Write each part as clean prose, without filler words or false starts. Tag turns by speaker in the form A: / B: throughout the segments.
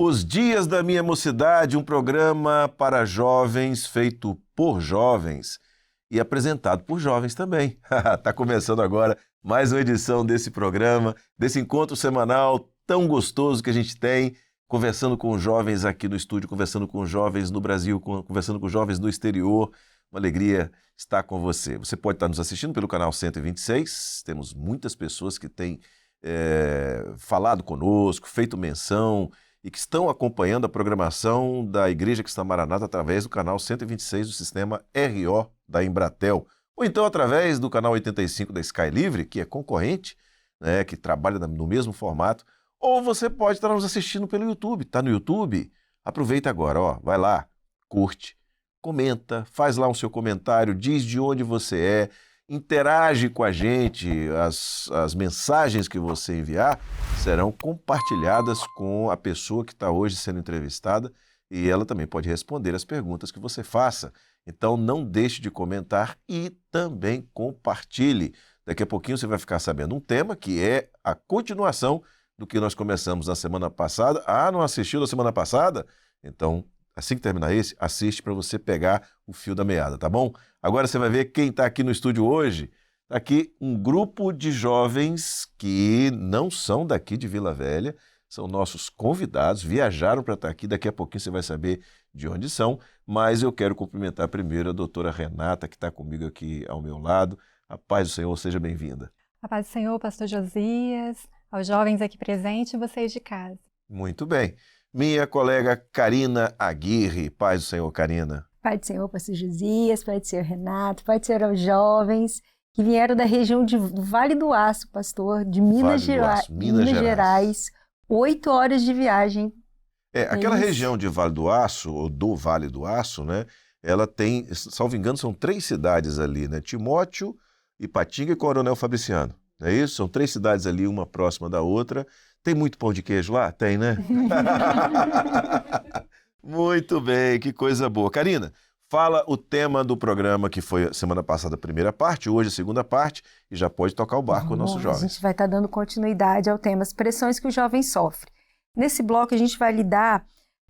A: Os Dias da Minha Mocidade, um programa para jovens, feito por jovens e apresentado por jovens também. Está começando agora mais uma edição desse programa, desse encontro semanal tão gostoso que a gente tem, conversando com jovens aqui no estúdio, conversando com jovens no Brasil, conversando com jovens no exterior. Uma alegria estar com você. Você pode estar nos assistindo pelo canal 126, temos muitas pessoas que têm falado conosco, feito menção e que estão acompanhando a programação da Igreja Cristã Maranata através do canal 126 do sistema RO da Embratel, ou então através do canal 85 da Sky Livre, que é concorrente, né, que trabalha no mesmo formato, ou você pode estar nos assistindo pelo YouTube. Está no YouTube? Aproveita agora, ó, vai lá, curte, comenta, faz lá o seu comentário, diz de onde você é, interage com a gente, as mensagens que você enviar serão compartilhadas com a pessoa que está hoje sendo entrevistada e ela também pode responder as perguntas que você faça. Então não deixe de comentar e também compartilhe. Daqui a pouquinho você vai ficar sabendo um tema que é a continuação do que nós começamos na semana passada. Ah, não assistiu na semana passada? Então, assim que terminar esse, assiste para você pegar o fio da meada, tá bom? Agora você vai ver quem está aqui no estúdio hoje. Está aqui um grupo de jovens que não são daqui de Vila Velha, são nossos convidados, viajaram para estar aqui, daqui a pouquinho você vai saber de onde são, mas eu quero cumprimentar primeiro a doutora Renata, que está comigo aqui ao meu lado. A paz do Senhor, seja bem-vinda.
B: A paz do Senhor, pastor Josias, aos jovens aqui presentes e vocês de casa.
A: Muito bem. Minha colega Karina Aguirre. Paz do Senhor, Karina.
C: Pai do Senhor, pastor Josias, Pai do Senhor Renato, Pai do Senhor aos jovens que vieram da região do Vale do Aço, pastor, de Minas Gerais. 8 horas de viagem.
A: Aquela região de Vale do Aço, ou do Vale do Aço, né? Ela tem, salvo engano, são 3 cidades ali, né? Timóteo, Ipatinga e Coronel Fabriciano. Não é isso? São 3 cidades ali, uma próxima da outra. Tem muito pão de queijo lá? Tem, né? Muito bem, que coisa boa. Karina, fala o tema do programa que foi semana passada a primeira parte, hoje a segunda parte, e já pode tocar o barco com o nosso jovem.
C: A gente vai estar dando continuidade ao tema as pressões que o jovem sofre. Nesse bloco a gente vai lidar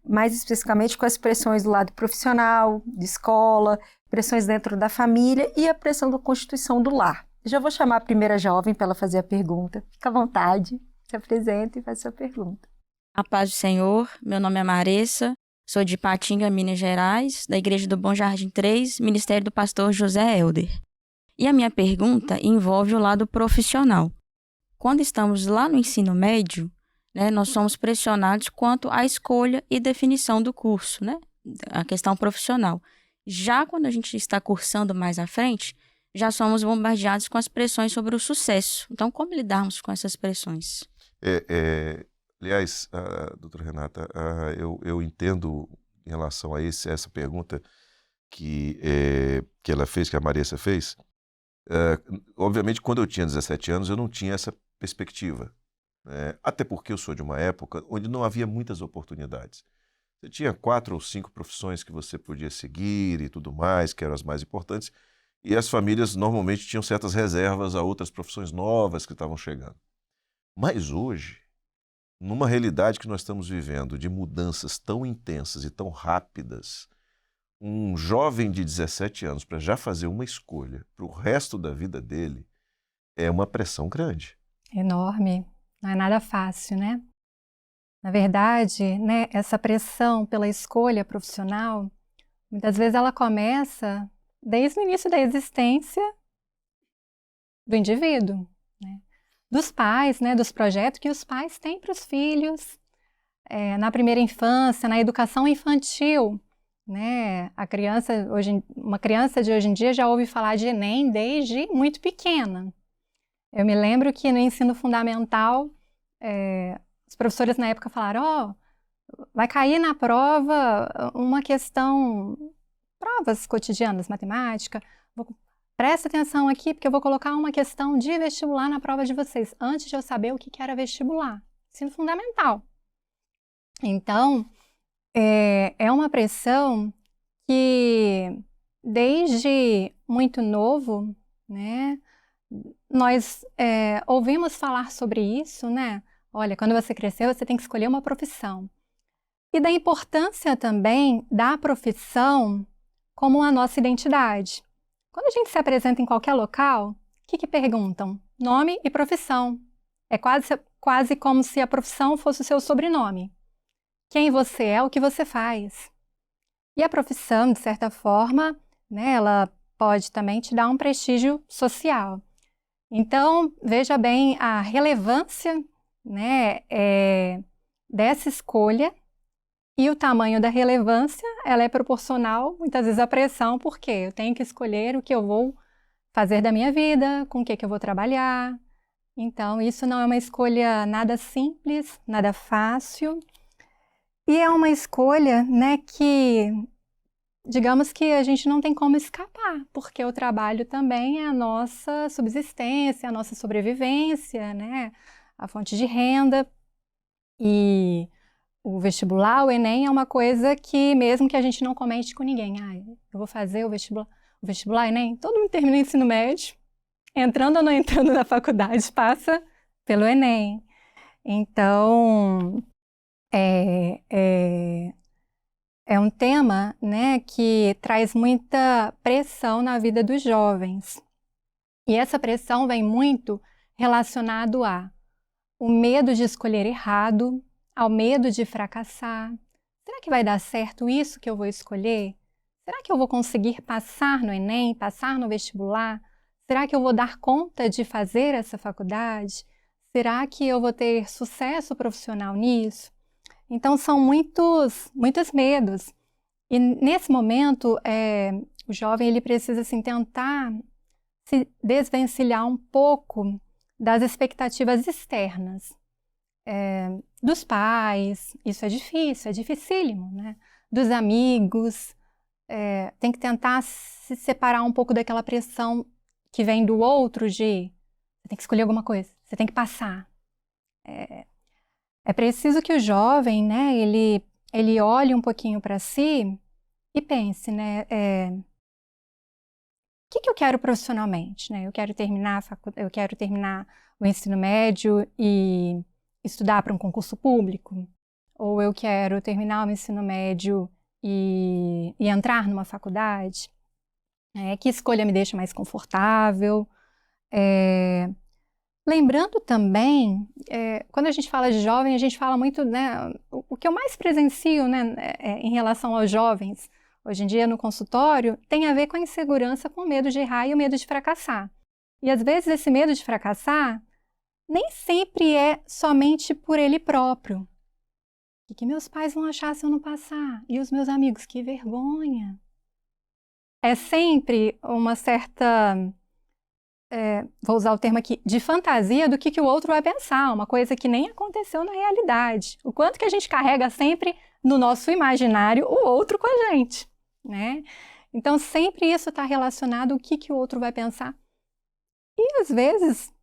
C: mais especificamente com as pressões do lado profissional, de escola, pressões dentro da família e a pressão da constituição do lar. Eu já vou chamar a primeira jovem para ela fazer a pergunta. Fica à vontade, se apresenta e faz a sua pergunta.
D: A paz do Senhor, meu nome é Maressa, sou de Ipatinga, Minas Gerais, da Igreja do Bom Jardim 3, Ministério do Pastor José Helder. E a minha pergunta envolve o lado profissional. Quando estamos lá no ensino médio, né, nós somos pressionados quanto à escolha e definição do curso, né, a questão profissional. Já quando a gente está cursando mais à frente, já somos bombardeados com as pressões sobre o sucesso. Então, como lidarmos com essas pressões?
A: Aliás, doutora Renata, eu entendo em relação a essa pergunta que ela fez, que a Maressa fez. Obviamente, quando eu tinha 17 anos, eu não tinha essa perspectiva. Até porque eu sou de uma época onde não havia muitas oportunidades. Você tinha 4 ou 5 profissões que você podia seguir e tudo mais, que eram as mais importantes, e as famílias normalmente tinham certas reservas a outras profissões novas que estavam chegando. Mas hoje, numa realidade que nós estamos vivendo de mudanças tão intensas e tão rápidas, um jovem de 17 anos para já fazer uma escolha para o resto da vida dele é uma pressão grande.
B: Enorme. Não é nada fácil, né? Na verdade, né, essa pressão pela escolha profissional, muitas vezes ela começa desde o início da existência do indivíduo, né? Dos pais, né, dos projetos que os pais têm para os filhos, na primeira infância, na educação infantil, né? Uma criança de hoje em dia já ouve falar de Enem desde muito pequena. Eu me lembro que no ensino fundamental, os professores na época falaram, vai cair na prova uma questão, provas cotidianas, matemática, presta atenção aqui, porque eu vou colocar uma questão de vestibular na prova de vocês, antes de eu saber o que era vestibular. Ensino fundamental. Então, é uma pressão que, desde muito novo, né, nós ouvimos falar sobre isso, né? Olha, quando você crescer, você tem que escolher uma profissão. e da importância também da profissão como a nossa identidade. Quando a gente se apresenta em qualquer local, o que perguntam? Nome e profissão. É quase como se a profissão fosse o seu sobrenome. Quem você é, o que você faz. E a profissão, de certa forma, né, ela pode também te dar um prestígio social. Então, veja bem a relevância, né, dessa escolha, e o tamanho da relevância, ela é proporcional, muitas vezes, à pressão, porque eu tenho que escolher o que eu vou fazer da minha vida, com o que eu vou trabalhar. Então, isso não é uma escolha nada simples, nada fácil. E é uma escolha, né, que, digamos que a gente não tem como escapar, porque o trabalho também é a nossa subsistência, a nossa sobrevivência, né, a fonte de renda. E o vestibular, o Enem, é uma coisa que, mesmo que a gente não comente com ninguém, eu vou fazer o vestibular, Enem, todo mundo termina o ensino médio, entrando ou não entrando na faculdade, passa pelo Enem. Então, é um tema, né, que traz muita pressão na vida dos jovens. E essa pressão vem muito relacionado o medo de escolher errado, ao medo de fracassar. Será que vai dar certo isso que eu vou escolher? Será que eu vou conseguir passar no Enem, passar no vestibular? Será que eu vou dar conta de fazer essa faculdade? Será que eu vou ter sucesso profissional nisso? Então, são muitos medos. E nesse momento, o jovem ele precisa assim, tentar se desvencilhar um pouco das expectativas externas. Dos pais, isso é difícil, é dificílimo, né? Dos amigos, tem que tentar se separar um pouco daquela pressão que vem do outro de você tem que escolher alguma coisa, você tem que passar. É preciso que o jovem, né, ele olhe um pouquinho para si e pense, né, o que eu quero profissionalmente, né? Eu quero terminar o ensino médio e estudar para um concurso público? Ou eu quero terminar o ensino médio e entrar numa faculdade? Que escolha me deixa mais confortável? Lembrando também, quando a gente fala de jovem, a gente fala muito, né, o que eu mais presencio, né, em relação aos jovens, hoje em dia no consultório, tem a ver com a insegurança, com o medo de errar e o medo de fracassar. E às vezes esse medo de fracassar nem sempre é somente por ele próprio. O que meus pais vão achar se eu não passar? E os meus amigos? Que vergonha! É sempre uma certa, vou usar o termo aqui, de fantasia do que o outro vai pensar, uma coisa que nem aconteceu na realidade. O quanto que a gente carrega sempre no nosso imaginário o outro com a gente, né? Então, sempre isso está relacionado ao que o outro vai pensar. E, às vezes,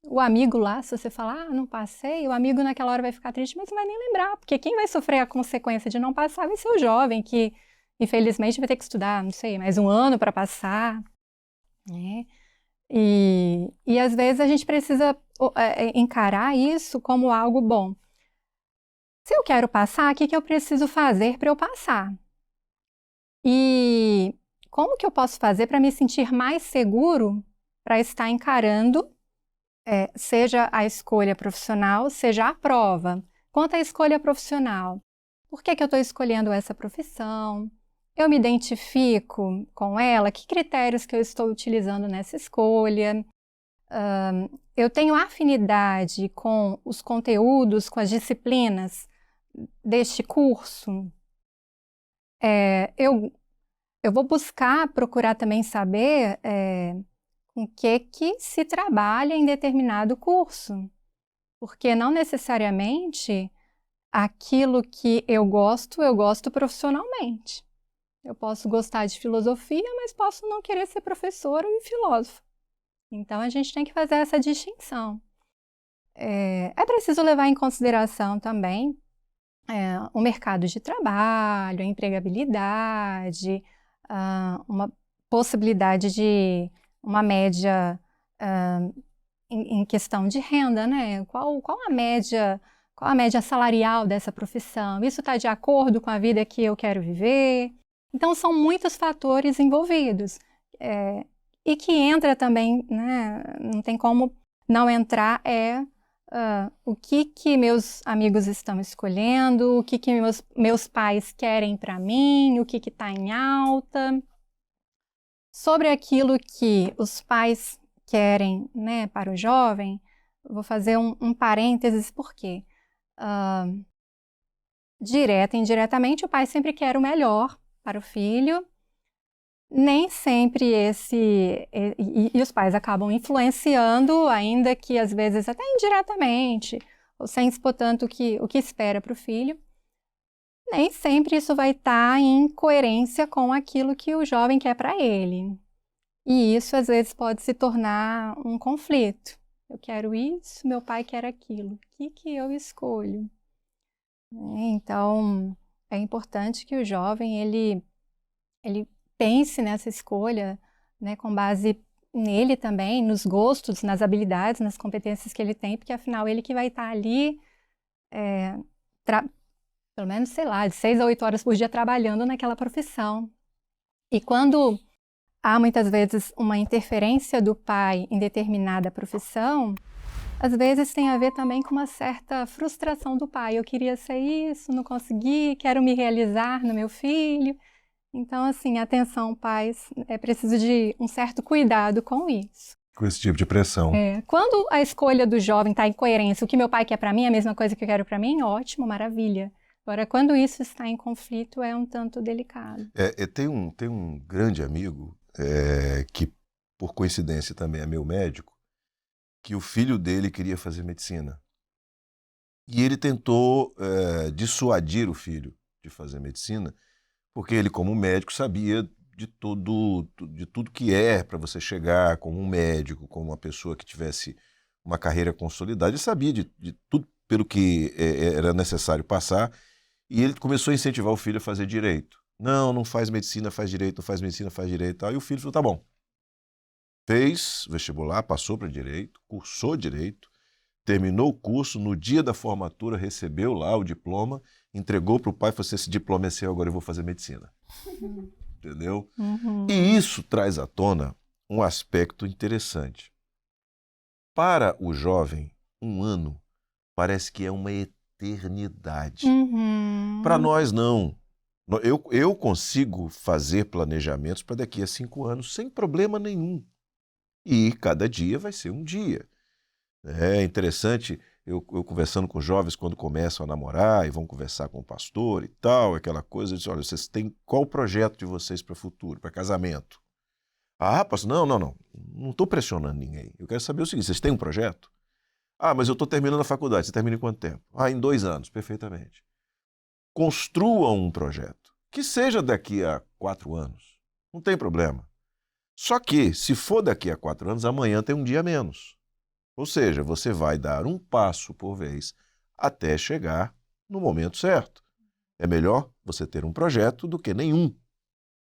B: o amigo lá, se você falar, não passei, o amigo naquela hora vai ficar triste, mas não vai nem lembrar, porque quem vai sofrer a consequência de não passar vai ser o jovem, que, infelizmente, vai ter que estudar, não sei, mais um ano para passar, né? E, às vezes, a gente precisa encarar isso como algo bom. Se eu quero passar, o que eu preciso fazer para eu passar? E como que eu posso fazer para me sentir mais seguro para estar encarando, seja a escolha profissional, seja a prova? Quanto à escolha profissional, por que eu estou escolhendo essa profissão? Eu me identifico com ela? Que critérios que eu estou utilizando nessa escolha? Eu tenho afinidade com os conteúdos, com as disciplinas deste curso? Eu vou procurar também saber com que se trabalha em determinado curso, porque não necessariamente aquilo que eu gosto profissionalmente. Eu posso gostar de filosofia, mas posso não querer ser professora e filósofa. Então, a gente tem que fazer essa distinção. É preciso levar em consideração também o mercado de trabalho, a empregabilidade, uma possibilidade de uma média em questão de renda, né? Qual Qual a média salarial dessa profissão? Isso está de acordo com a vida que eu quero viver? Então, são muitos fatores envolvidos. E que entra também, né, não tem como não entrar, o que meus amigos estão escolhendo, o que meus pais querem para mim, o que está em alta. Sobre aquilo que os pais querem, né, para o jovem, vou fazer um parênteses, por quê? Direta e indiretamente, o pai sempre quer o melhor para o filho. Nem sempre e os pais acabam influenciando, ainda que às vezes até indiretamente, ou sem expor tanto o que espera para o filho. Nem sempre isso vai estar em coerência com aquilo que o jovem quer para ele. E isso às vezes pode se tornar um conflito. Eu quero isso, meu pai quer aquilo. O que eu escolho? Então, é importante que o jovem ele pense nessa escolha, né, com base nele também, nos gostos, nas habilidades, nas competências que ele tem, porque afinal ele que vai estar ali, pelo menos, sei lá, de 6 a 8 horas por dia trabalhando naquela profissão. E quando há muitas vezes uma interferência do pai em determinada profissão, às vezes tem a ver também com uma certa frustração do pai. Eu queria ser isso, não consegui, quero me realizar no meu filho. Então, assim, atenção, pais, é preciso de um certo cuidado com isso.
A: Com esse tipo de pressão.
B: Quando a escolha do jovem está em coerência, o que meu pai quer para mim é a mesma coisa que eu quero para mim, ótimo, maravilha. Agora, quando isso está em conflito, é um tanto delicado.
A: Tem um grande amigo, que, por coincidência, também é meu médico, que o filho dele queria fazer medicina. E ele tentou dissuadir o filho de fazer medicina, porque ele, como médico, sabia de tudo que para você chegar como um médico, como uma pessoa que tivesse uma carreira consolidada. Ele sabia de tudo pelo que era necessário passar, e ele começou a incentivar o filho a fazer direito. Não faz medicina, faz direito, não faz medicina, faz direito. Aí o filho falou, tá bom. Fez vestibular, passou para direito, cursou direito, terminou o curso, no dia da formatura recebeu lá o diploma, entregou para o pai e falou assim, esse diploma é seu, agora eu vou fazer medicina. Entendeu?
B: Uhum.
A: E isso traz à tona um aspecto interessante. Para o jovem, 1 ano parece que é uma eternidade.
B: Uhum.
A: Para nós, não. Eu consigo fazer planejamentos para daqui a 5 anos sem problema nenhum. E cada dia vai ser um dia. É interessante, eu conversando com jovens quando começam a namorar e vão conversar com o pastor e tal, aquela coisa, eu disse, olha, vocês têm qual o projeto de vocês para o futuro, para casamento? Ah, pastor, não estou pressionando ninguém. Eu quero saber o seguinte, vocês têm um projeto? Ah, mas eu estou terminando a faculdade, você termina em quanto tempo? Ah, em 2 anos, perfeitamente. Construam um projeto, que seja daqui a 4 anos, não tem problema. Só que, se for daqui a 4 anos, amanhã tem um dia a menos. Ou seja, você vai dar um passo por vez até chegar no momento certo. É melhor você ter um projeto do que nenhum.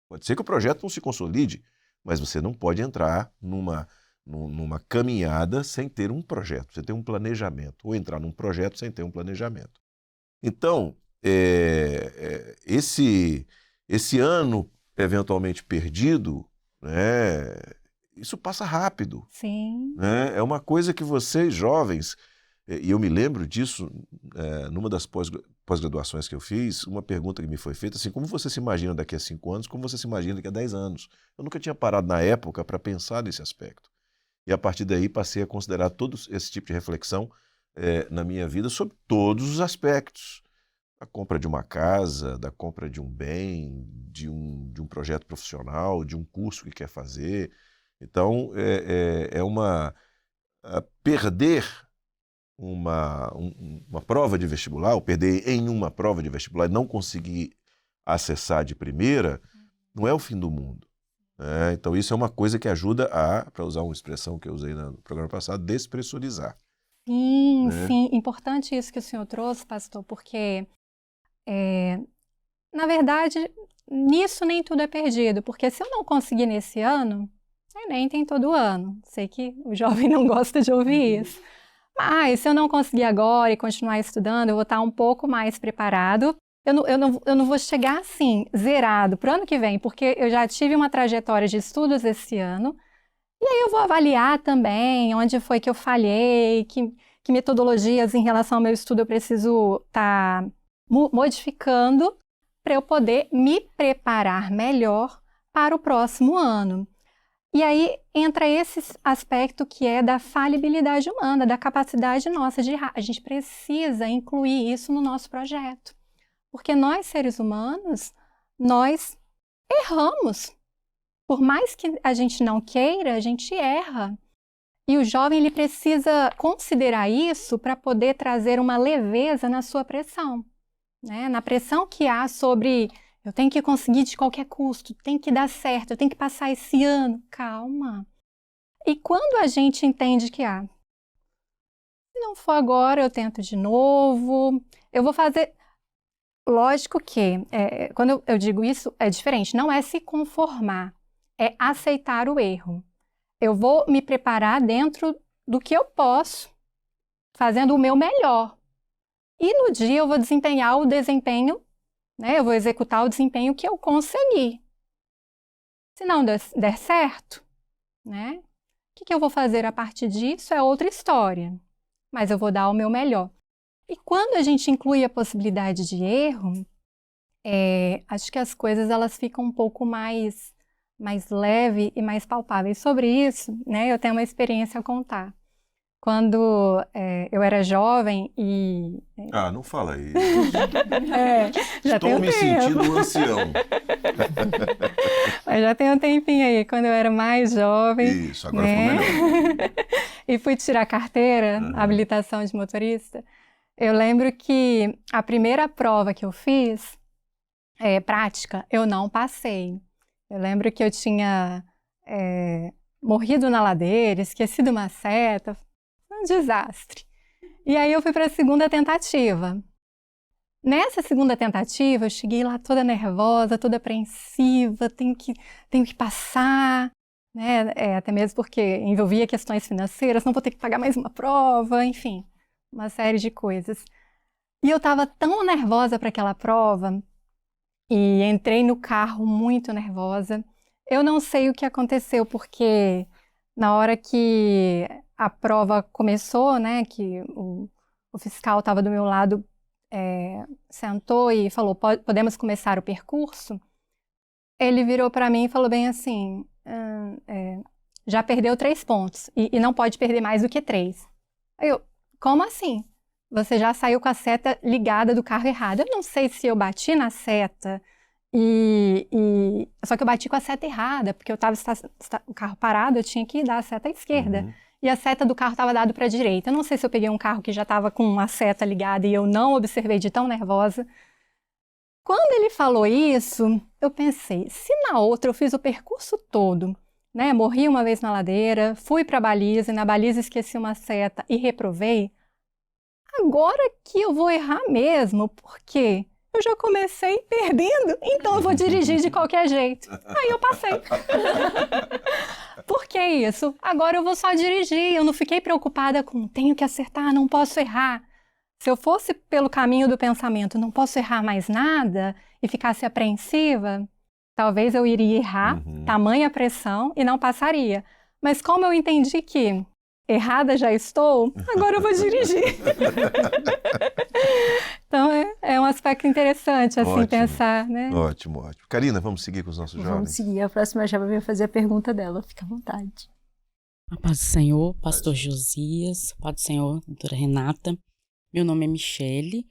A: Pode ser que o projeto não se consolide, mas você não pode entrar numa caminhada sem ter um projeto, sem ter um planejamento, ou entrar num projeto sem ter um planejamento. Então, esse ano eventualmente perdido, né, isso passa rápido.
B: Sim.
A: Né? É uma coisa que vocês, jovens, e eu me lembro disso numa das pós-graduações que eu fiz, uma pergunta que me foi feita, assim, como você se imagina daqui a 5 anos, como você se imagina daqui a 10 anos? Eu nunca tinha parado na época para pensar nesse aspecto. E a partir daí passei a considerar todo esse tipo de reflexão na minha vida sobre todos os aspectos. Da compra de uma casa, da compra de um bem, de um projeto profissional, de um curso que quer fazer. Então, perder uma prova de vestibular, ou perder em uma prova de vestibular e não conseguir acessar de primeira, não é o fim do mundo. Né? Então, isso é uma coisa que ajuda para usar uma expressão que eu usei no programa passado, despressurizar.
B: Sim,
A: Né?
B: sim. Importante isso que o senhor trouxe, pastor, porque, na verdade, nisso nem tudo é perdido, porque se eu não conseguir nesse ano, Enem tem todo ano. Sei que o jovem não gosta de ouvir isso, Mas se eu não conseguir agora e continuar estudando, eu vou estar um pouco mais preparado. Eu não vou chegar assim, zerado, para o ano que vem, porque eu já tive uma trajetória de estudos esse ano. E aí eu vou avaliar também onde foi que eu falhei, que metodologias em relação ao meu estudo eu preciso estar modificando para eu poder me preparar melhor para o próximo ano. E aí entra esse aspecto que é da falibilidade humana, da capacidade nossa de errar. A gente precisa incluir isso no nosso projeto. Porque nós, seres humanos, nós erramos. Por mais que a gente não queira, a gente erra. E o jovem ele precisa considerar isso para poder trazer uma leveza na sua pressão, né? Na pressão que há sobre eu tenho que conseguir de qualquer custo, tem que dar certo, eu tenho que passar esse ano. Calma. E quando a gente entende que se não for agora, eu tento de novo, eu vou fazer. Lógico que, quando eu digo isso, é diferente, não é se conformar, é aceitar o erro. Eu vou me preparar dentro do que eu posso, fazendo o meu melhor. E no dia eu vou desempenhar o desempenho, né? Eu vou executar o desempenho que eu conseguir. Se não der certo, né? O que eu vou fazer a partir disso é outra história. Mas eu vou dar o meu melhor. E quando a gente inclui a possibilidade de erro, acho que as coisas elas ficam um pouco mais leve e mais palpáveis. Sobre isso, né, eu tenho uma experiência a contar. Quando eu era jovem e...
A: não fala isso.
B: Já
A: Estou me sentindo um ancião.
B: Mas já tem um tempinho aí, quando eu era mais jovem.
A: Isso, agora
B: né?
A: ficou melhor.
B: E fui tirar carteira, habilitação de motorista. Eu lembro que a primeira prova que eu fiz, prática, eu não passei. Eu lembro que eu tinha morrido na ladeira, esquecido uma seta, foi um desastre. E aí eu fui para a segunda tentativa. Nessa segunda tentativa, eu cheguei lá toda nervosa, toda apreensiva, tenho que passar, né? Até mesmo porque envolvia questões financeiras, não vou ter que pagar mais uma prova, enfim, uma série de coisas. E eu estava tão nervosa para aquela prova, e entrei no carro muito nervosa. Eu não sei o que aconteceu, porque na hora que a prova começou, né, que o fiscal estava do meu lado, sentou e falou, podemos começar o percurso? Ele virou para mim e falou bem assim, já perdeu 3 pontos e não pode perder mais do que 3. Aí eu, como assim? Você já saiu com a seta ligada do carro errado. Eu não sei se eu bati na seta, só que eu bati com a seta errada, porque eu estava o carro parado, eu tinha que dar a seta à esquerda. E a seta do carro estava dada para a direita. Eu não sei se eu peguei um carro que já estava com a seta ligada e eu não observei de tão nervosa. Quando ele falou isso, eu pensei, se na outra eu fiz o percurso todo, né? Morri uma vez na ladeira, fui para a baliza, e na baliza esqueci uma seta e reprovei, agora que eu vou errar mesmo, porque eu já comecei perdendo, então eu vou dirigir de qualquer jeito. Aí eu passei. Por que isso? Agora eu vou só dirigir, eu não fiquei preocupada com tenho que acertar, não posso errar. Se eu fosse pelo caminho do pensamento, não posso errar mais nada, e ficasse apreensiva, talvez eu iria errar, tamanha pressão, e não passaria. Mas como eu entendi que errada já estou, agora eu vou dirigir. Então é um aspecto interessante, assim,
A: Ótimo.
B: Pensar, né?
A: Ótimo, ótimo. Karina, vamos seguir com os nossos jovens?
C: Vamos seguir, a próxima já vai fazer a pergunta dela, fica à vontade.
E: A paz do Senhor, pastor Josias, a paz do Senhor, doutora Renata. Meu nome é Michele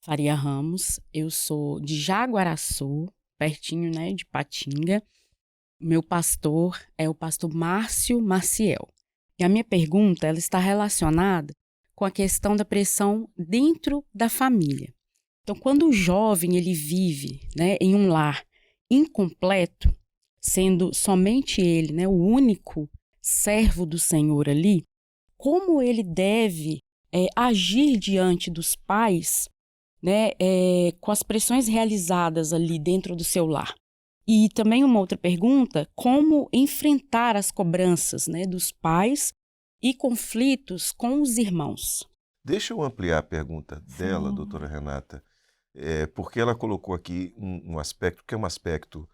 E: Faria Ramos, eu sou de Jaguaraçu, pertinho, né, de Patinga. Meu pastor é o pastor Márcio Maciel. E a minha pergunta, ela está relacionada com a questão da pressão dentro da família. Então, quando o jovem ele vive, né, em um lar incompleto, sendo somente ele, né, o único servo do Senhor ali, como ele deve agir diante dos pais, né, com as pressões realizadas ali dentro do seu lar? E também uma outra pergunta, como enfrentar as cobranças, né, dos pais e conflitos com os irmãos.
A: Deixa eu ampliar a pergunta dela,
B: Sim.
A: doutora Renata, porque ela colocou aqui um aspecto que é um aspecto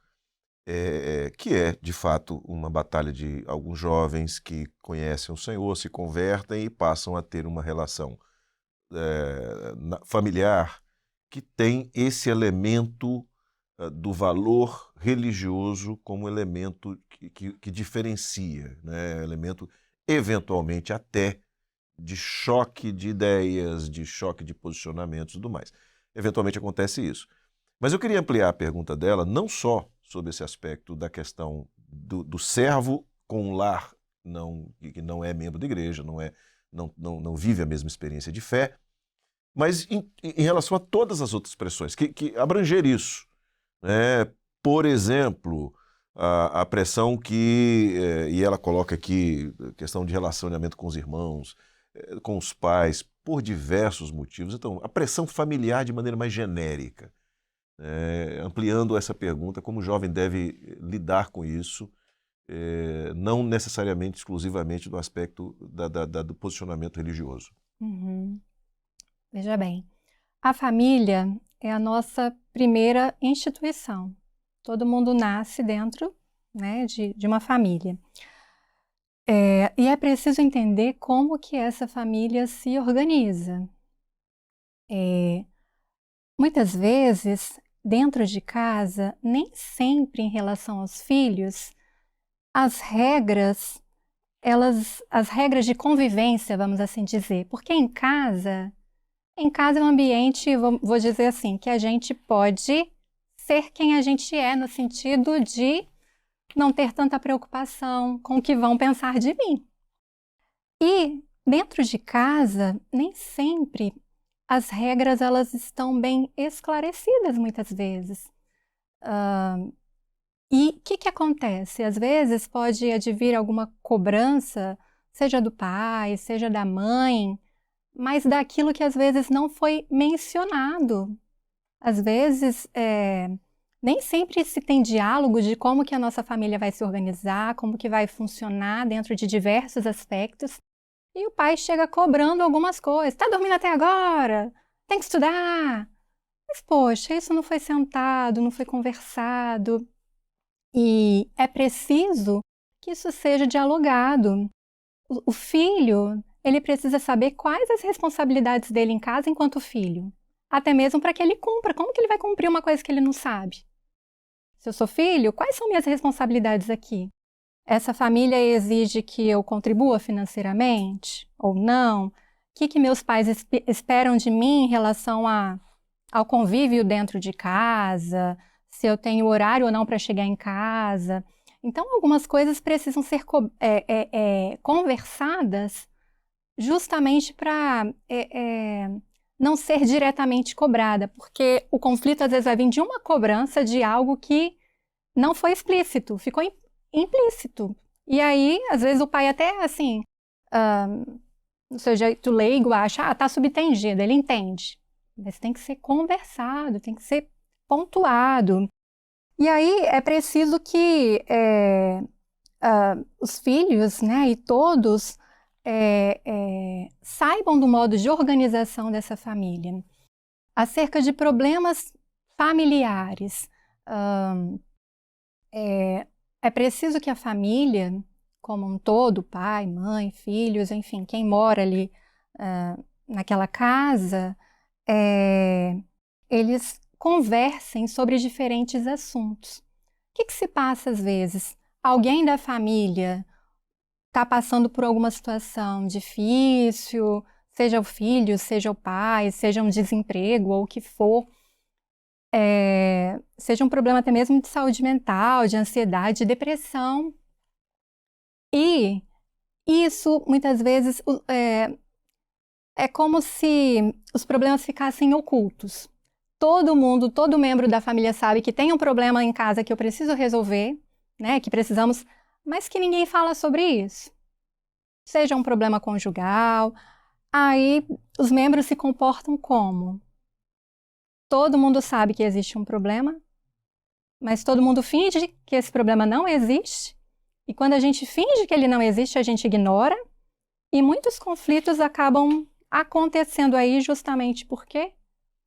A: que é, de fato, uma batalha de alguns jovens que conhecem o Senhor, se convertem e passam a ter uma relação familiar que tem esse elemento do valor religioso como elemento que diferencia, né? Elemento, eventualmente, até de choque de ideias, de choque de posicionamentos e tudo mais. Eventualmente acontece isso. Mas eu queria ampliar a pergunta dela, não só sobre esse aspecto da questão do servo com um lar que não é membro da igreja, não vive a mesma experiência de fé, mas em relação a todas as outras pressões, que abranger isso, né? Por exemplo, a pressão e ela coloca aqui, a questão de relacionamento com os irmãos, com os pais, por diversos motivos. Então, a pressão familiar de maneira mais genérica. Ampliando essa pergunta, como o jovem deve lidar com isso, não necessariamente, exclusivamente no aspecto do posicionamento religioso.
B: Uhum. Veja bem, a família é a nossa primeira instituição. Todo mundo nasce dentro, né, de uma família. E é preciso entender como que essa família se organiza. Muitas vezes, dentro de casa, nem sempre em relação aos filhos, as regras de convivência, vamos assim dizer, porque em casa é um ambiente, vou dizer assim, que a gente pode ser quem a gente é, no sentido de não ter tanta preocupação com o que vão pensar de mim. E dentro de casa, nem sempre as regras elas estão bem esclarecidas muitas vezes. E o que acontece? Às vezes pode advir alguma cobrança, seja do pai, seja da mãe, mas daquilo que às vezes não foi mencionado. Às vezes, nem sempre se tem diálogo de como que a nossa família vai se organizar, como que vai funcionar dentro de diversos aspectos. E o pai chega cobrando algumas coisas. Está dormindo até agora? Tem que estudar. Mas, poxa, isso não foi sentado, não foi conversado. E é preciso que isso seja dialogado. O filho, ele precisa saber quais as responsabilidades dele em casa enquanto filho. Até mesmo para que ele cumpra. Como que ele vai cumprir uma coisa que ele não sabe? Se eu sou filho, quais são minhas responsabilidades aqui? Essa família exige que eu contribua financeiramente ou não? O que meus pais esperam de mim em relação ao convívio dentro de casa? Se eu tenho horário ou não para chegar em casa? Então, algumas coisas precisam ser conversadas justamente para não ser diretamente cobrada, porque o conflito às vezes vai vir de uma cobrança de algo que não foi explícito, ficou implícito. E aí, às vezes, o pai até, assim, no seu jeito leigo, acha, tá subtendido, ele entende. Mas tem que ser conversado, tem que ser pontuado. E aí, é preciso que os filhos, né, e todos saibam do modo de organização dessa família. Acerca de problemas familiares, é preciso que a família, como um todo, pai, mãe, filhos, enfim, quem mora ali naquela casa, eles conversem sobre diferentes assuntos. O que se passa às vezes? Alguém da família está passando por alguma situação difícil, seja o filho, seja o pai, seja um desemprego ou o que for, seja um problema até mesmo de saúde mental, de ansiedade, de depressão. E isso, muitas vezes, é como se os problemas ficassem ocultos. Todo mundo, todo membro da família sabe que tem um problema em casa que eu preciso resolver, né, que precisamos, mas que ninguém fala sobre isso. Seja um problema conjugal, aí os membros se comportam como? Todo mundo sabe que existe um problema, mas todo mundo finge que esse problema não existe, e quando a gente finge que ele não existe, a gente ignora, E muitos conflitos acabam acontecendo aí justamente por quê?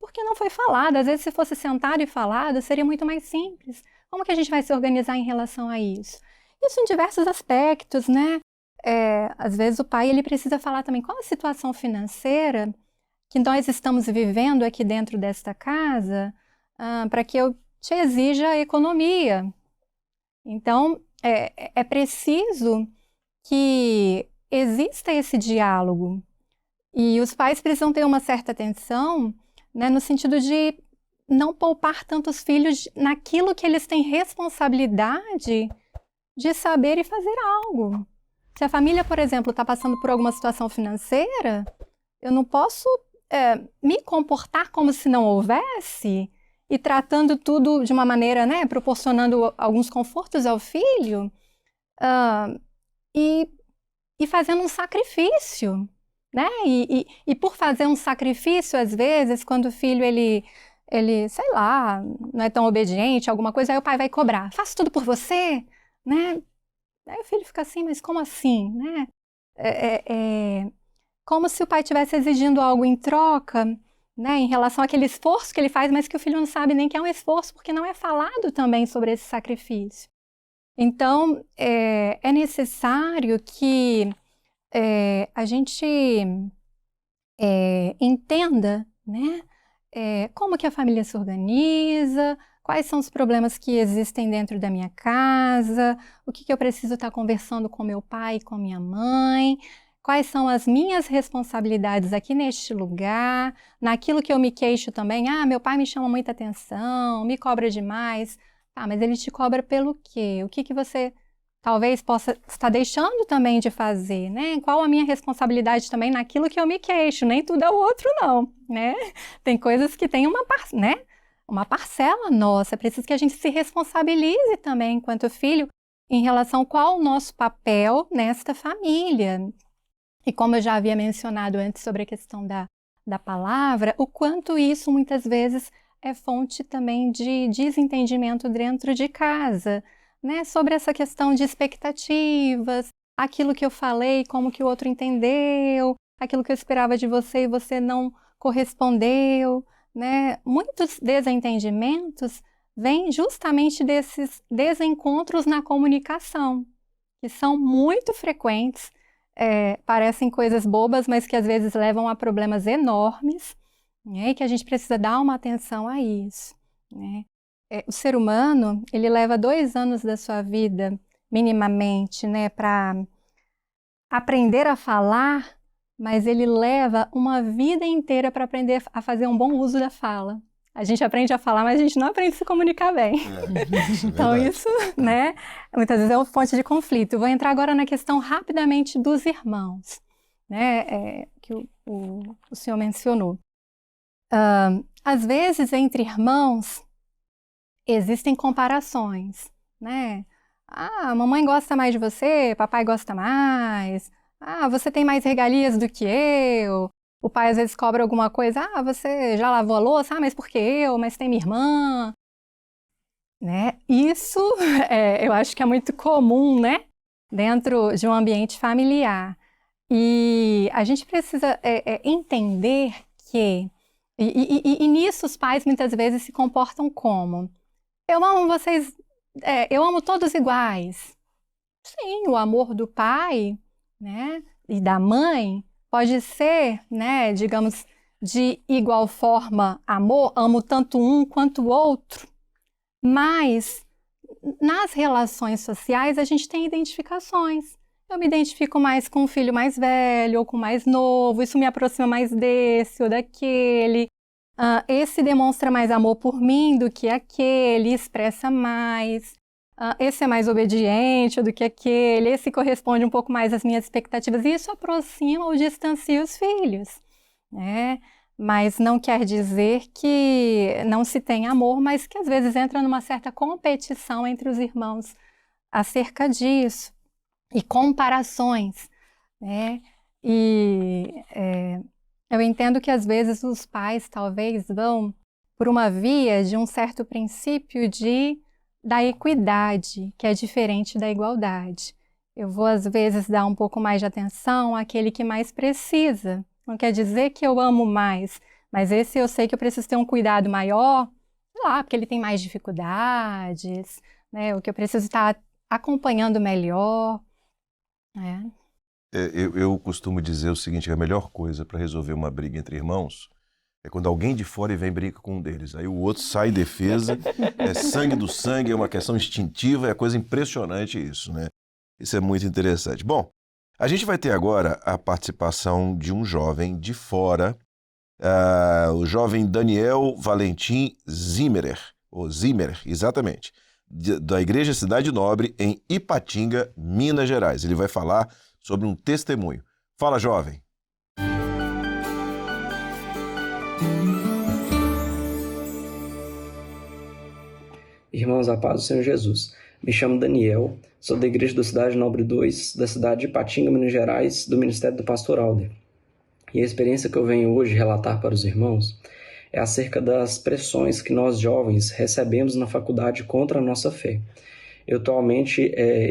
B: Porque não foi falado. Às vezes, se fosse sentado e falado, seria muito mais simples. Como que a gente vai se organizar em relação a isso? Isso em diversos aspectos, né? Às vezes o pai ele precisa falar também qual a situação financeira que nós estamos vivendo aqui dentro desta casa, para que eu te exija economia. Então, é preciso que exista esse diálogo. E os pais precisam ter uma certa atenção, né, no sentido de não poupar tantos filhos naquilo que eles têm responsabilidade de saber e fazer algo. Se a família, por exemplo, está passando por alguma situação financeira, eu não posso me comportar como se não houvesse e tratando tudo de uma maneira, né, proporcionando alguns confortos ao filho e fazendo um sacrifício, né? E por fazer um sacrifício, às vezes, quando o filho, ele, sei lá, não é tão obediente, alguma coisa, aí o pai vai cobrar. Faço tudo por você, né? Aí o filho fica assim, mas como assim, né? Como se o pai estivesse exigindo algo em troca, né? Em relação àquele esforço que ele faz, mas que o filho não sabe nem que é um esforço, porque não é falado também sobre esse sacrifício. Então, é necessário que a gente entenda, né, como que a família se organiza, quais são os problemas que existem dentro da minha casa, o que eu preciso estar conversando com meu pai e com minha mãe, quais são as minhas responsabilidades aqui neste lugar, naquilo que eu me queixo também, meu pai me chama muita atenção, me cobra demais, mas ele te cobra pelo quê? O que você talvez possa estar deixando também de fazer, né? Qual a minha responsabilidade também naquilo que eu me queixo? Nem tudo é o outro, não, né? Tem coisas que tem uma parcela nossa. É preciso que a gente se responsabilize também, enquanto filho, em relação a qual o nosso papel nesta família. E como eu já havia mencionado antes sobre a questão da palavra, o quanto isso muitas vezes é fonte também de desentendimento dentro de casa, né, sobre essa questão de expectativas, aquilo que eu falei, como que o outro entendeu, aquilo que eu esperava de você e você não correspondeu, né? Muitos desentendimentos vêm justamente desses desencontros na comunicação, que são muito frequentes, parecem coisas bobas, mas que às vezes levam a problemas enormes, né? E que a gente precisa dar uma atenção a isso, né? O ser humano, ele leva 2 anos da sua vida, minimamente, né, para aprender a falar, mas ele leva uma vida inteira para aprender a fazer um bom uso da fala. A gente aprende a falar, mas a gente não aprende a se comunicar bem. Então isso, né, muitas vezes é uma fonte de conflito. Eu vou entrar agora na questão rapidamente dos irmãos, né, que o senhor mencionou. Às vezes, entre irmãos, existem comparações, né? A mamãe gosta mais de você, papai gosta mais. Você tem mais regalias do que eu. O pai às vezes cobra alguma coisa. Você já lavou a louça? Mas por que eu? Mas tem minha irmã. Né? Isso eu acho que é muito comum, né? Dentro de um ambiente familiar. E a gente precisa entender que... E nisso os pais muitas vezes se comportam como... Eu amo vocês, eu amo todos iguais. Sim, o amor do pai, né, e da mãe pode ser, né, digamos, de igual forma amor, amo tanto um quanto o outro. Mas nas relações sociais a gente tem identificações. Eu me identifico mais com o filho mais velho ou com o mais novo, isso me aproxima mais desse ou daquele. Esse demonstra mais amor por mim do que aquele, expressa mais. Esse é mais obediente do que aquele, esse corresponde um pouco mais às minhas expectativas. E isso aproxima ou distancia os filhos, né? Mas não quer dizer que não se tem amor, mas que às vezes entra numa certa competição entre os irmãos acerca disso. E comparações, né? Eu entendo que às vezes os pais talvez vão por uma via de um certo princípio da equidade, que é diferente da igualdade. Eu vou, às vezes, dar um pouco mais de atenção àquele que mais precisa. Não quer dizer que eu amo mais, mas esse eu sei que eu preciso ter um cuidado maior, sei lá, porque ele tem mais dificuldades, né? O que eu preciso estar acompanhando melhor, né?
A: Eu costumo dizer o seguinte, que a melhor coisa para resolver uma briga entre irmãos é quando alguém de fora vem briga com um deles. Aí o outro sai em defesa, é sangue do sangue, é uma questão instintiva, é coisa impressionante isso, né? Isso é muito interessante. Bom, a gente vai ter agora a participação de um jovem de fora, o jovem Daniel Valentim Zimmerer, ou Zimmerer, exatamente, da Igreja Cidade Nobre, em Ipatinga, Minas Gerais. Ele vai falar sobre um testemunho. Fala, jovem.
F: Irmãos, a paz do Senhor Jesus. Me chamo Daniel, sou da Igreja da Cidade Nobre 2, da cidade de Ipatinga, Minas Gerais, do Ministério do Pastor Alder. E a experiência que eu venho hoje relatar para os irmãos é acerca das pressões que nós jovens recebemos na faculdade contra a nossa fé. Eu atualmente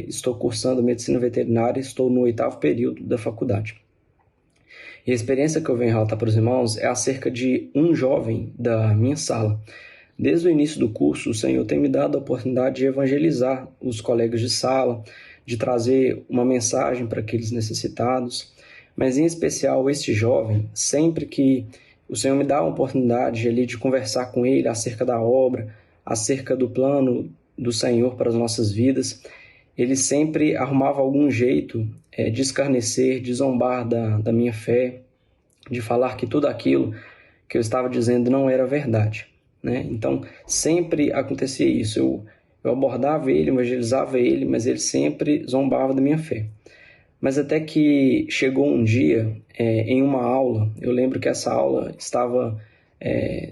F: estou cursando medicina veterinária e estou no 8º período da faculdade. E a experiência que eu venho relatar para os irmãos é acerca de um jovem da minha sala. Desde o início do curso, o Senhor tem me dado a oportunidade de evangelizar os colegas de sala, de trazer uma mensagem para aqueles necessitados, mas em especial este jovem, sempre que o Senhor me dá uma oportunidade ali de conversar com ele acerca da obra, acerca do plano do Senhor para as nossas vidas, ele sempre arrumava algum jeito de escarnecer, de zombar da minha fé, de falar que tudo aquilo que eu estava dizendo não era verdade. Né? Então, sempre acontecia isso. Eu abordava ele, evangelizava ele, mas ele sempre zombava da minha fé. Mas até que chegou um dia, em uma aula, eu lembro que essa aula estava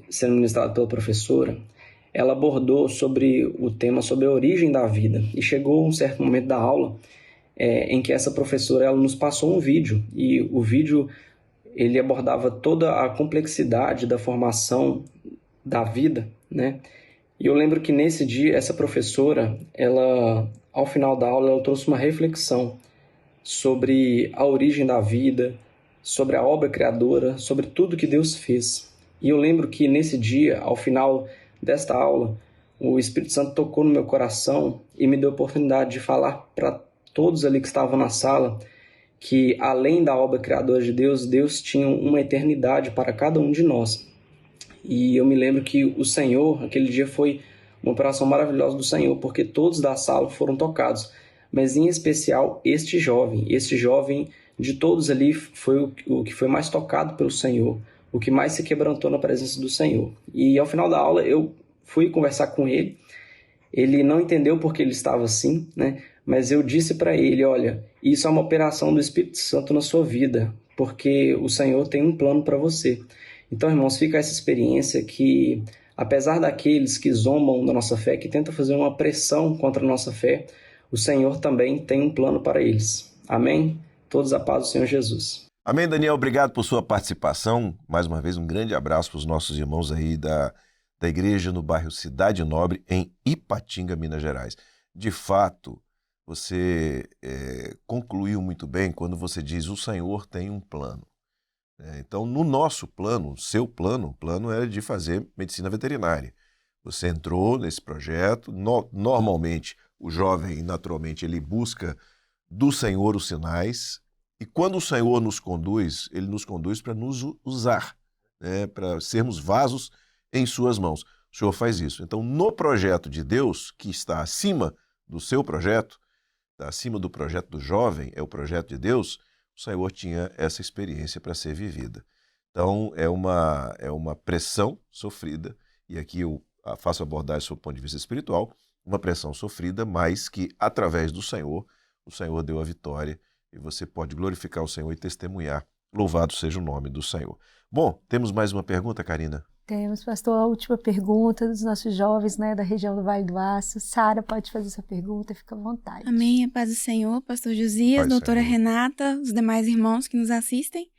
F: sendo ministrada pela professora, ela abordou sobre o tema, sobre a origem da vida. E chegou um certo momento da aula em que essa professora ela nos passou um vídeo. E o vídeo ele abordava toda a complexidade da formação da vida, né? E eu lembro que nesse dia, essa professora, ela, ao final da aula, ela trouxe uma reflexão sobre a origem da vida, sobre a obra criadora, sobre tudo que Deus fez. E eu lembro que nesse dia, ao final desta aula, o Espírito Santo tocou no meu coração e me deu a oportunidade de falar para todos ali que estavam na sala que, além da obra criadora de Deus, Deus tinha uma eternidade para cada um de nós. E eu me lembro que o Senhor, aquele dia foi uma operação maravilhosa do Senhor, porque todos da sala foram tocados, mas em especial este jovem de todos ali foi o que foi mais tocado pelo Senhor, o que mais se quebrantou na presença do Senhor. E ao final da aula eu fui conversar com ele, ele não entendeu porque ele estava assim, né? Mas eu disse para ele, olha, isso é uma operação do Espírito Santo na sua vida, porque o Senhor tem um plano para você. Então, irmãos, fica essa experiência que, apesar daqueles que zombam da nossa fé, que tentam fazer uma pressão contra a nossa fé, o Senhor também tem um plano para eles. Amém? Todos a paz do Senhor Jesus.
A: Amém, Daniel. Obrigado por sua participação. Mais uma vez, um grande abraço para os nossos irmãos aí da igreja no bairro Cidade Nobre, em Ipatinga, Minas Gerais. De fato, você concluiu muito bem quando você diz o Senhor tem um plano. Então, no nosso plano, seu plano, o plano era de fazer medicina veterinária. Você entrou nesse projeto, normalmente o jovem, naturalmente, ele busca do Senhor os sinais, e quando o Senhor nos conduz, ele nos conduz para nos usar, né, para sermos vasos em suas mãos. O Senhor faz isso. Então, no projeto de Deus, que está acima do seu projeto, está acima do projeto do jovem, é o projeto de Deus, o Senhor tinha essa experiência para ser vivida. Então, é uma pressão sofrida, e aqui eu faço abordagem sob o ponto de vista espiritual, uma pressão sofrida, mas que, através do Senhor, o Senhor deu a vitória, e você pode glorificar o Senhor e testemunhar. Louvado seja o nome do Senhor. Bom, temos mais uma pergunta, Karina?
C: Temos, pastor, a última pergunta dos nossos jovens, né, da região do Vale do Aço. Sara, pode fazer sua pergunta, fica à vontade.
G: Amém, a paz do Senhor, pastor Josias, doutora Renata, os demais irmãos que nos assistem.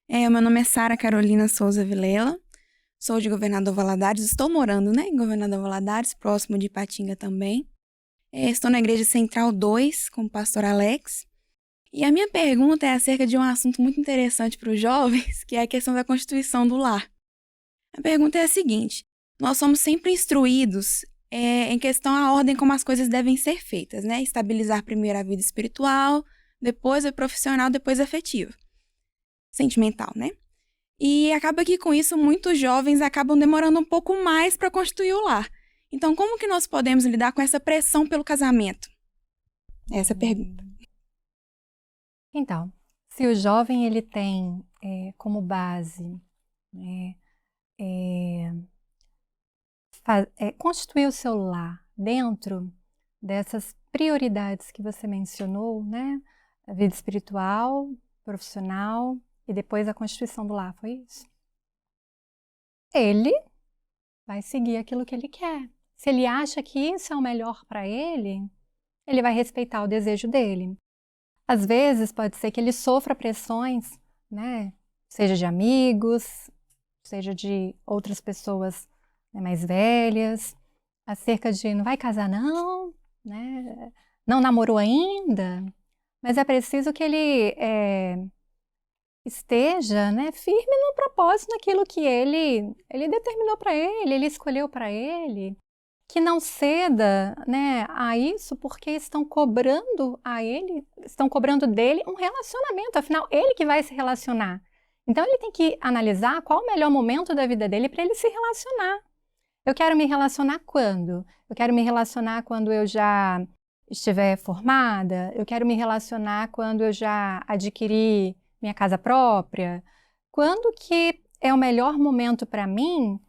G: O meu nome é Sara Carolina Souza Vilela, sou de Governador Valadares, estou morando, em Governador Valadares, próximo de Ipatinga também. Estou na Igreja Central 2 com o pastor Alex. E a minha pergunta é acerca de um assunto muito interessante para os jovens, que é a questão da constituição do lar. A pergunta é a seguinte: nós somos sempre instruídos em questão à ordem como as coisas devem ser feitas, né? Estabilizar primeiro a vida espiritual, depois a profissional, depois a afetiva. Sentimental, né? E acaba que com isso muitos jovens acabam demorando um pouco mais para constituir o lar. Então, como que nós podemos lidar com essa pressão pelo casamento? Essa é a pergunta.
B: Então, se o jovem ele tem como base constituir o seu lar dentro dessas prioridades que você mencionou, né? A vida espiritual, profissional e depois a constituição do lar, foi isso? Ele vai seguir aquilo que ele quer. Se ele acha que isso é o melhor para ele, ele vai respeitar o desejo dele. Às vezes pode ser que ele sofra pressões, né? Seja de amigos, seja de outras pessoas, né, mais velhas, acerca de não vai casar não, né? Não namorou ainda, mas é preciso que ele esteja, né, firme no propósito, naquilo que ele determinou para ele escolheu para ele, que não ceda, né, a isso porque estão cobrando dele um relacionamento, afinal ele que vai se relacionar. Então ele tem que analisar qual o melhor momento da vida dele para ele se relacionar. Eu quero me relacionar quando? Eu quero me relacionar quando eu já estiver formada? Eu quero me relacionar quando eu já adquiri minha casa própria? Quando que é o melhor momento para mim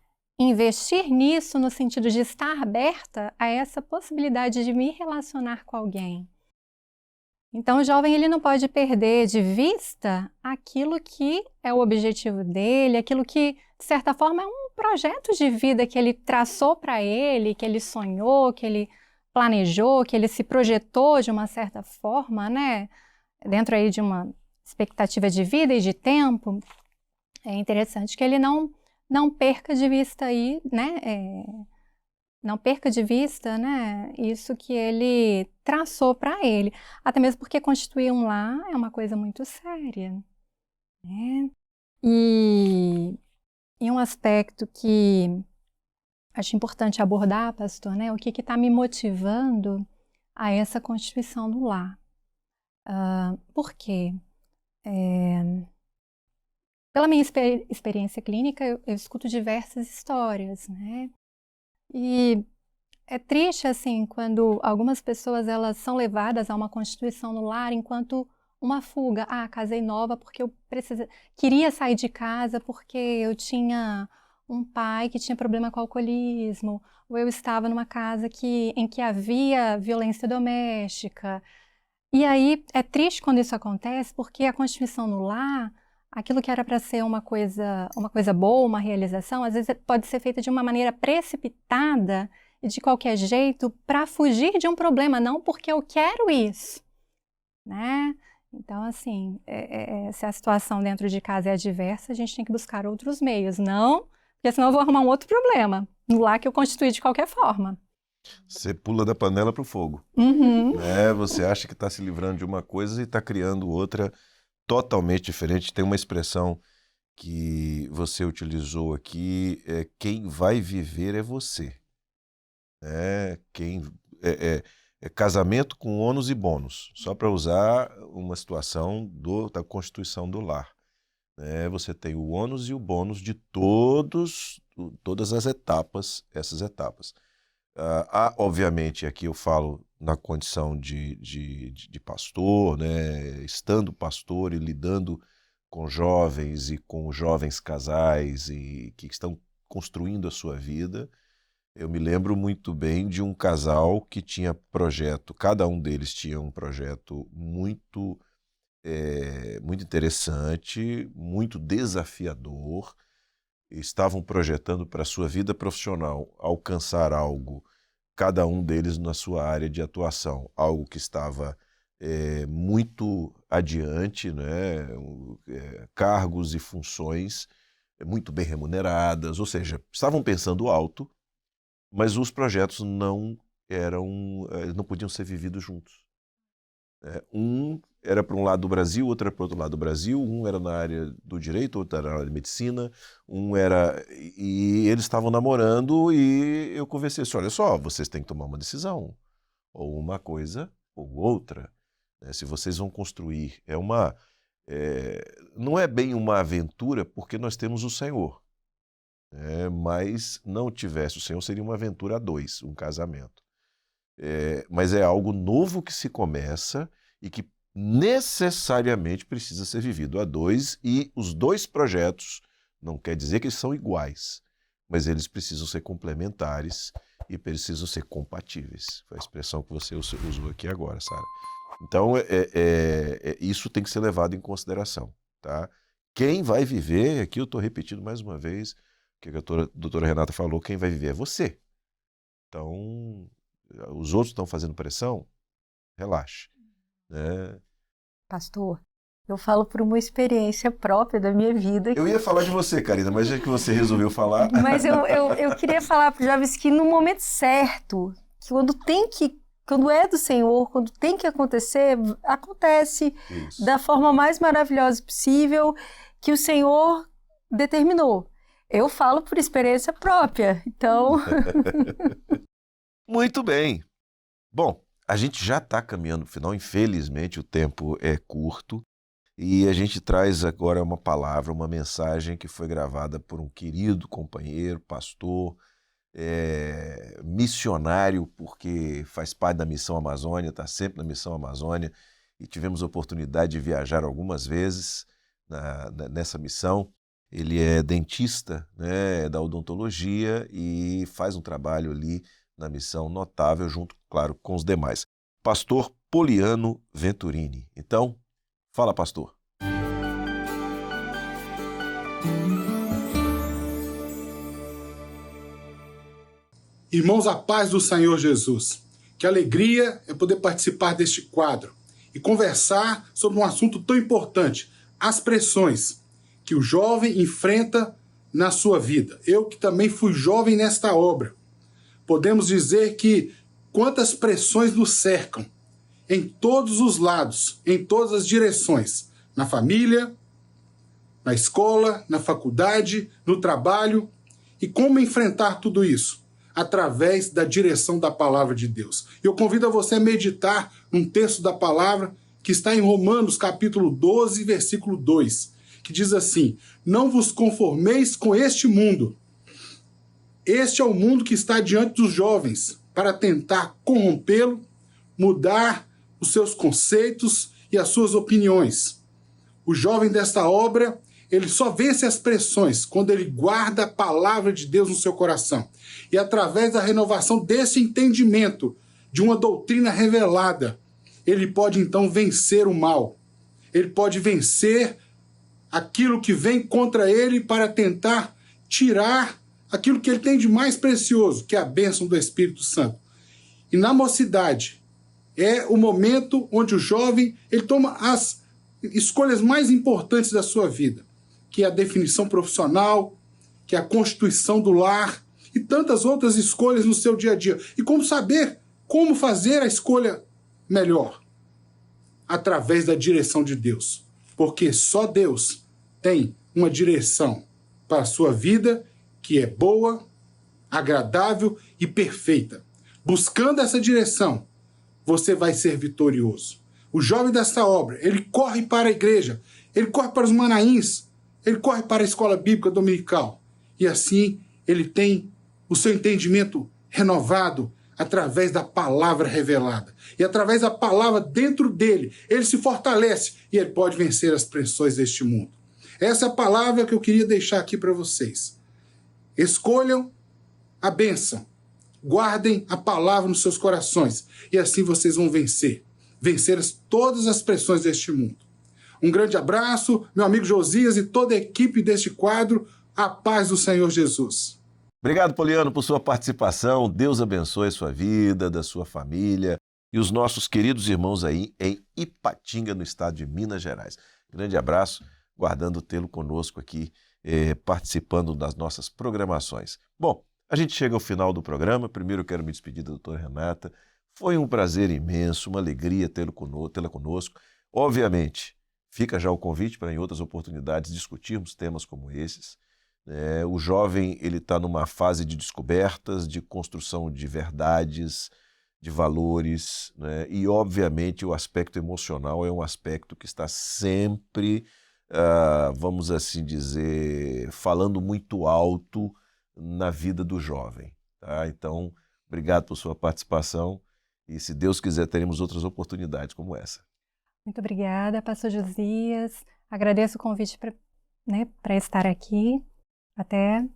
B: investir nisso no sentido de estar aberta a essa possibilidade de me relacionar com alguém? Então o jovem ele não pode perder de vista aquilo que é o objetivo dele, aquilo que de certa forma é um projeto de vida que ele traçou para ele, que ele sonhou, que ele planejou, que ele se projetou de uma certa forma, né? Dentro aí de uma expectativa de vida e de tempo. É interessante que ele não perca de vista aí, né? Não perca de vista, né, isso que ele traçou para ele. Até mesmo porque constituir um lar é uma coisa muito séria, né? E um aspecto que acho importante abordar, pastor, né, o que está me motivando a essa constituição do lar. Por quê? Pela minha experiência clínica, eu escuto diversas histórias, né? E é triste, assim, quando algumas pessoas elas são levadas a uma constituição no lar enquanto uma fuga. Casei nova porque eu queria sair de casa porque eu tinha um pai que tinha problema com alcoolismo, ou eu estava numa casa em que havia violência doméstica. E aí é triste quando isso acontece porque a constituição no lar, aquilo que era para ser uma coisa boa, uma realização, às vezes pode ser feita de uma maneira precipitada e de qualquer jeito para fugir de um problema, não porque eu quero isso, né? Então, assim, se a situação dentro de casa é adversa, a gente tem que buscar outros meios, não, porque senão eu vou arrumar um outro problema no lar que eu constituí de qualquer forma.
A: Você pula da panela para o fogo.
B: Uhum.
A: Você acha que está se livrando de uma coisa e está criando outra totalmente diferente. Tem uma expressão que você utilizou aqui, quem vai viver é você. Casamento com ônus e bônus, só para usar uma situação da constituição do lar. Você tem o ônus e o bônus de todas as etapas, essas etapas. Obviamente, aqui eu falo na condição de pastor, né? Estando pastor e lidando com jovens e com jovens casais e que estão construindo a sua vida. Eu me lembro muito bem de um casal que tinha projeto, cada um deles tinha um projeto muito interessante, muito desafiador. Estavam projetando para a sua vida profissional alcançar algo, cada um deles na sua área de atuação, algo que estava muito adiante, né? Cargos e funções muito bem remuneradas, ou seja, estavam pensando alto, mas os projetos não não podiam ser vividos juntos. Um era para um lado do Brasil, outro era para o outro lado do Brasil, um era na área do direito, outro era na área de medicina, e eles estavam namorando e eu conversei assim, olha só, vocês têm que tomar uma decisão, ou uma coisa ou outra, né? Se vocês vão construir, não é bem uma aventura porque nós temos o Senhor, mas não tivesse o Senhor seria uma aventura a dois, um casamento. Mas é algo novo que se começa e que necessariamente precisa ser vivido a dois, e os dois projetos não quer dizer que eles são iguais, mas eles precisam ser complementares e precisam ser compatíveis. Foi a expressão que você usou aqui agora, Sara. Então, isso tem que ser levado em consideração, tá? Quem vai viver, aqui eu estou repetindo mais uma vez o que a doutora Renata falou, quem vai viver é você. Então, os outros estão fazendo pressão, relaxe, né?
C: Pastor, eu falo por uma experiência própria da minha vida.
A: Eu ia falar de você, Karina, mas já que você resolveu falar...
C: Mas eu queria falar para os jovens que no momento certo, que quando é do Senhor, quando tem que acontecer, acontece
A: Isso.
C: da forma mais maravilhosa possível que o Senhor determinou. Eu falo por experiência própria, então...
A: Muito bem. Bom, a gente já está caminhando para o final, infelizmente o tempo é curto, e a gente traz agora uma palavra, uma mensagem que foi gravada por um querido companheiro, pastor, missionário, porque faz parte da Missão Amazônia, está sempre na Missão Amazônia, e tivemos a oportunidade de viajar algumas vezes nessa missão. Ele é dentista, né, da odontologia e faz um trabalho ali na missão notável, junto, claro, com os demais. Pastor Poliano Venturini. Então, fala, pastor.
H: Irmãos, a paz do Senhor Jesus. Que alegria é poder participar deste quadro e conversar sobre um assunto tão importante, as pressões que o jovem enfrenta na sua vida. Eu que também fui jovem nesta obra. Podemos dizer que quantas pressões nos cercam, em todos os lados, em todas as direções, na família, na escola, na faculdade, no trabalho, e como enfrentar tudo isso? Através da direção da palavra de Deus. Eu convido a você a meditar num texto da palavra que está em Romanos capítulo 12, versículo 2, que diz assim: não vos conformeis com este mundo. Este é o mundo que está diante dos jovens para tentar corrompê-lo, mudar os seus conceitos e as suas opiniões. O jovem desta obra, ele só vence as pressões quando ele guarda a palavra de Deus no seu coração. E através da renovação desse entendimento, de uma doutrina revelada, ele pode então vencer o mal. Ele pode vencer aquilo que vem contra ele para tentar tirar aquilo que ele tem de mais precioso, que é a bênção do Espírito Santo. E na mocidade, é o momento onde o jovem ele toma as escolhas mais importantes da sua vida, que é a definição profissional, que é a constituição do lar e tantas outras escolhas no seu dia a dia. E como saber como fazer a escolha melhor? Através da direção de Deus. Porque só Deus tem uma direção para a sua vida que é boa, agradável e perfeita. Buscando essa direção, você vai ser vitorioso. O jovem desta obra, ele corre para a igreja, ele corre para os manaíns, ele corre para a escola bíblica dominical. E assim, ele tem o seu entendimento renovado através da palavra revelada. E através da palavra dentro dele, ele se fortalece e ele pode vencer as pressões deste mundo. Essa é a palavra que eu queria deixar aqui para vocês. Escolham a bênção. Guardem a palavra nos seus corações. E assim vocês vão vencer. Vencer todas as pressões deste mundo. Um grande abraço, meu amigo Josias e toda a equipe deste quadro. A paz do Senhor Jesus.
A: Obrigado, Poliano, por sua participação. Deus abençoe a sua vida, da sua família e os nossos queridos irmãos aí em Ipatinga, no estado de Minas Gerais. Grande abraço, guardando tê-lo conosco aqui, participando das nossas programações. Bom, A gente chega ao final do programa. Primeiro eu quero me despedir da doutora Renata. Foi um prazer imenso, uma alegria tê-la conosco. Obviamente, fica já o convite para em outras oportunidades discutirmos temas como esses. O jovem ele está numa fase de descobertas, de construção de verdades, de valores, né? E obviamente o aspecto emocional é um aspecto que está sempre, vamos assim dizer, falando muito alto na vida do jovem. Tá? Então, obrigado por sua participação e, se Deus quiser, teremos outras oportunidades como essa.
B: Muito obrigada, pastor Josias. Agradeço o convite para estar aqui. Até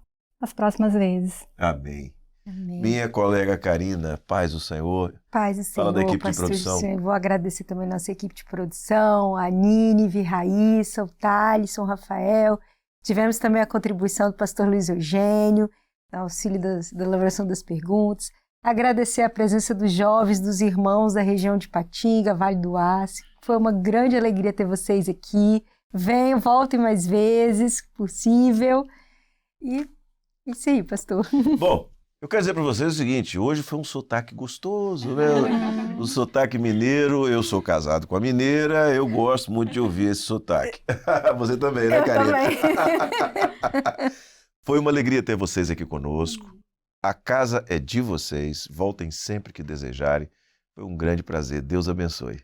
B: as próximas vezes.
A: Amém.
C: Amém.
A: Minha colega Karina, paz do Senhor.
C: Paz do Senhor,
A: Fala da equipe de
C: pastor
A: produção.
C: Senhor. Vou agradecer também a nossa equipe de produção, a Nínive, Raíssa, o Thalisson, o Rafael. Tivemos também a contribuição do pastor Luiz Eugênio, auxílio da elaboração das perguntas. Agradecer a presença dos jovens, dos irmãos da região de Patinga, Vale do Aço. Foi uma grande alegria ter vocês aqui. Venham, voltem mais vezes, se possível. E isso aí, pastor.
A: Bom, eu quero dizer para vocês o seguinte, hoje foi um sotaque gostoso, né? O sotaque mineiro, eu sou casado com a mineira, eu gosto muito de ouvir esse sotaque. Você também, né, Karina?
C: Eu também.
A: Foi uma alegria ter vocês aqui conosco. A casa é de vocês, voltem sempre que desejarem. Foi um grande prazer, Deus abençoe.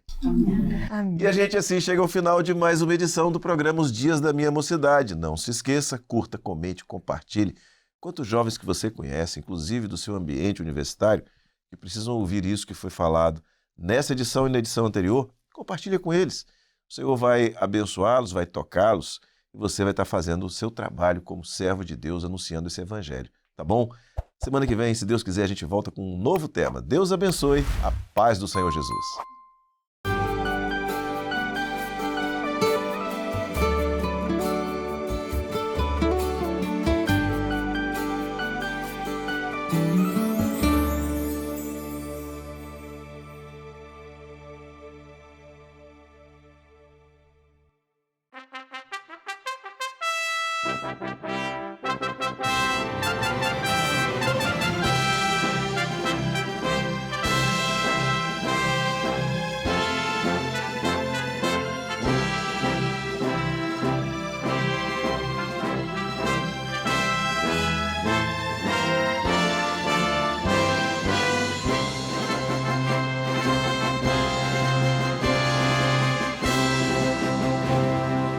C: Amém.
A: E a gente assim chega ao final de mais uma edição do programa Os Dias da Minha Mocidade. Não se esqueça, curta, comente, compartilhe. Quantos jovens que você conhece, inclusive do seu ambiente universitário, que precisam ouvir isso que foi falado nessa edição e na edição anterior, compartilhe com eles. O Senhor vai abençoá-los, vai tocá-los e você vai estar fazendo o seu trabalho como servo de Deus, anunciando esse evangelho, tá bom? Semana que vem, se Deus quiser, a gente volta com um novo tema. Deus abençoe, a paz do Senhor Jesus.